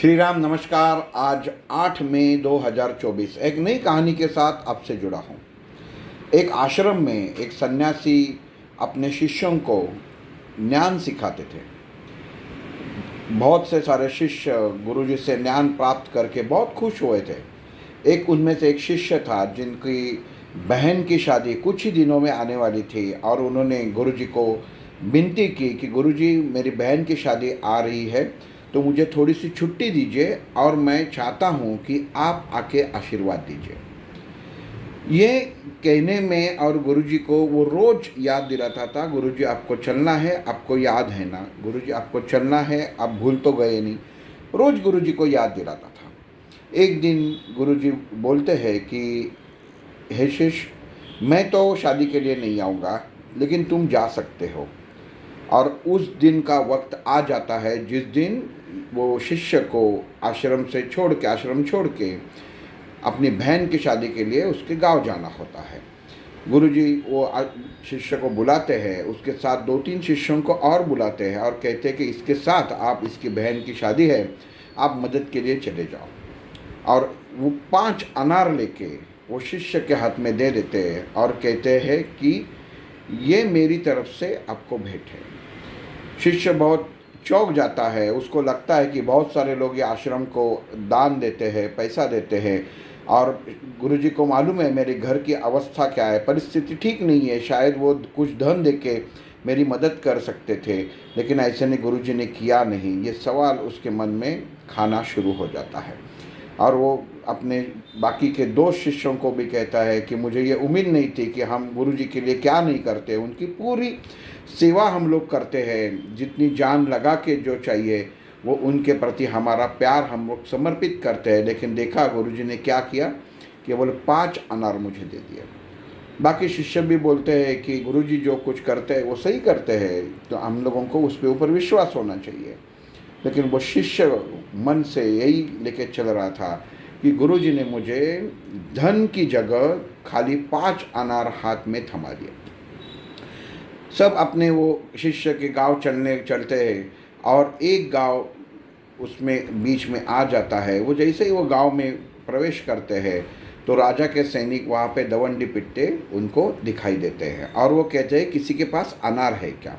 श्री राम नमस्कार। आज 8 मई 2024 एक नई कहानी के साथ आपसे जुड़ा हूँ। एक आश्रम में एक सन्यासी अपने शिष्यों को ज्ञान सिखाते थे। बहुत से सारे शिष्य गुरुजी से ज्ञान प्राप्त करके बहुत खुश हुए थे। एक उनमें से एक शिष्य था जिनकी बहन की शादी कुछ ही दिनों में आने वाली थी और उन्होंने गुरुजी को विनती की कि गुरुजी, मेरी बहन की शादी आ रही है तो मुझे थोड़ी सी छुट्टी दीजिए और मैं चाहता हूँ कि आप आके आशीर्वाद दीजिए। ये कहने में और गुरुजी को वो रोज़ याद दिलाता था, गुरुजी आपको चलना है, आपको याद है ना, गुरुजी आपको चलना है, आप भूल तो गए नहीं। रोज़ गुरुजी को याद दिलाता था। एक दिन गुरुजी बोलते हैं कि हे शिष्य, मैं तो शादी के लिए नहीं आऊँगा, लेकिन तुम जा सकते हो। और उस दिन का वक्त आ जाता है जिस दिन वो शिष्य को आश्रम छोड़ के अपनी बहन की शादी के लिए उसके गांव जाना होता है। गुरुजी वो शिष्य को बुलाते हैं, उसके साथ 2-3 शिष्यों को और बुलाते हैं और कहते हैं कि इसके साथ आप, इसकी बहन की शादी है, आप मदद के लिए चले जाओ। और वो 5 अनार लेके वो शिष्य के हाथ में दे देते हैं और कहते हैं कि ये मेरी तरफ से आपको भेंट है। शिष्य बहुत चौंक जाता है। उसको लगता है कि बहुत सारे लोग ये आश्रम को दान देते हैं, पैसा देते हैं और गुरुजी को मालूम है मेरे घर की अवस्था क्या है, परिस्थिति ठीक नहीं है, शायद वो कुछ धन देके मेरी मदद कर सकते थे, लेकिन ऐसे ने गुरुजी ने किया नहीं। ये सवाल उसके मन में खाना शुरू हो जाता है और वो अपने बाकी के 2 शिष्यों को भी कहता है कि मुझे ये उम्मीद नहीं थी कि हम गुरुजी के लिए क्या नहीं करते, उनकी पूरी सेवा हम लोग करते हैं, जितनी जान लगा के जो चाहिए वो उनके प्रति हमारा प्यार हम लोग समर्पित करते हैं। लेकिन देखा गुरुजी ने क्या किया, केवल 5 अनार मुझे दे दिया। बाकी शिष्य भी बोलते हैं कि गुरुजी जो कुछ करते हैं वो सही करते हैं, तो हम लोगों को उसके ऊपर विश्वास होना चाहिए। लेकिन वो शिष्य मन से यही लेके चल रहा था कि गुरुजी ने मुझे धन की जगह खाली 5 अनार हाथ में थमा दिया। सब अपने वो शिष्य के गांव चलते हैं और एक गांव उसमें बीच में आ जाता है। वो जैसे ही वो गांव में प्रवेश करते हैं तो राजा के सैनिक वहाँ पे दवंडी पिटते उनको दिखाई देते हैं और वो कहते हैं किसी के पास अनार है क्या।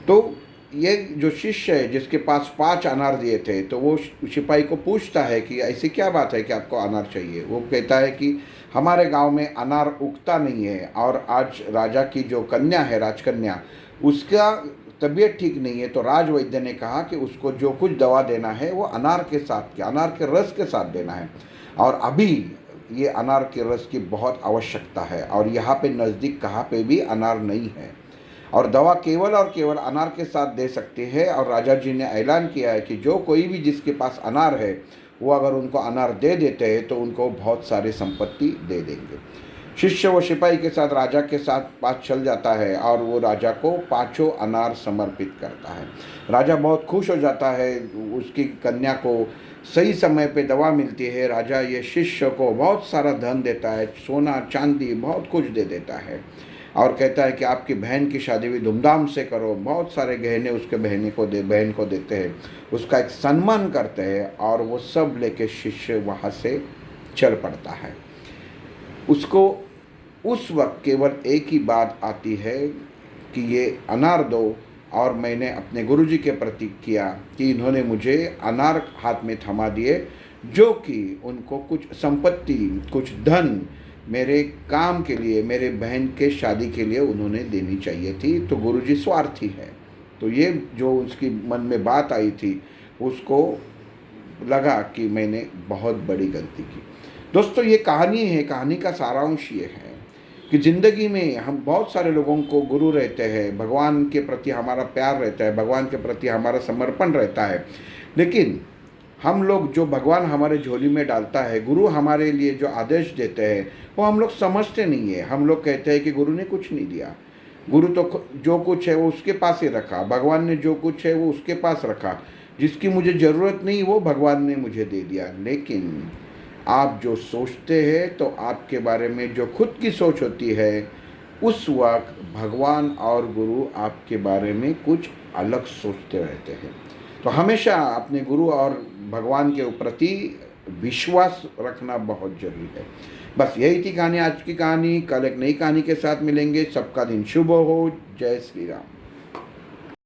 तो ये जो शिष्य है जिसके पास 5 अनार दिए थे, तो वो सिपाही को पूछता है कि ऐसी क्या बात है कि आपको अनार चाहिए। वो कहता है कि हमारे गांव में अनार उगता नहीं है और आज राजा की जो कन्या है, राजकन्या, उसका तबीयत ठीक नहीं है, तो राजवैद्य ने कहा कि उसको जो कुछ दवा देना है वो अनार के रस के साथ देना है और अभी ये अनार के रस की बहुत आवश्यकता है और यहाँ पे नज़दीक कहाँ पे भी अनार नहीं है और दवा केवल और केवल अनार के साथ दे सकती है। और राजा जी ने ऐलान किया है कि जो कोई भी जिसके पास अनार है वो अगर उनको अनार दे देते हैं तो उनको बहुत सारी संपत्ति दे देंगे। शिष्य वो सिपाही के साथ राजा के साथ पास चल जाता है और वो राजा को 5 अनार समर्पित करता है। राजा बहुत खुश हो जाता है, उसकी कन्या को सही समय पे दवा मिलती है। राजा ये शिष्य को बहुत सारा धन देता है, सोना चांदी बहुत कुछ दे देता है और कहता है कि आपकी बहन की शादी भी धूमधाम से करो। बहुत सारे गहने उसके बहन को देते हैं, उसका एक सम्मान करते हैं और वो सब लेके शिष्य वहाँ से चल पड़ता है। उसको उस वक्त केवल एक ही बात आती है कि ये अनार दो, और मैंने अपने गुरुजी के प्रति किया कि इन्होंने मुझे अनार हाथ में थमा दिए, जो कि उनको कुछ संपत्ति, कुछ धन मेरे काम के लिए, मेरे बहन के शादी के लिए उन्होंने देनी चाहिए थी। तो गुरुजी स्वार्थी है। तो ये जो उसकी मन में बात आई थी, उसको लगा कि मैंने बहुत बड़ी गलती की। दोस्तों, ये कहानी है। कहानी का सारांश ये है कि ज़िंदगी में हम बहुत सारे लोगों को गुरु रहते हैं, भगवान के प्रति हमारा प्यार रहता है, भगवान के प्रति हमारा समर्पण रहता है, लेकिन हम लोग जो भगवान हमारे झोली में डालता है, गुरु हमारे लिए जो आदेश देते हैं, वो हम लोग समझते नहीं है। हम लोग कहते हैं कि गुरु ने कुछ नहीं दिया, गुरु तो जो कुछ है वो उसके पास ही रखा, भगवान ने जो कुछ है वो उसके पास रखा, जिसकी मुझे ज़रूरत नहीं वो भगवान ने मुझे दे दिया। लेकिन आप जो सोचते हैं, तो आपके बारे में जो खुद की सोच होती है, उस वक्त भगवान और गुरु आपके बारे में कुछ अलग सोचते रहते हैं। तो हमेशा अपने गुरु और भगवान के प्रति विश्वास रखना बहुत जरूरी है। बस यही थी कहानी, आज की कहानी। कल एक नई कहानी के साथ मिलेंगे। सबका दिन शुभ हो। जय श्री राम।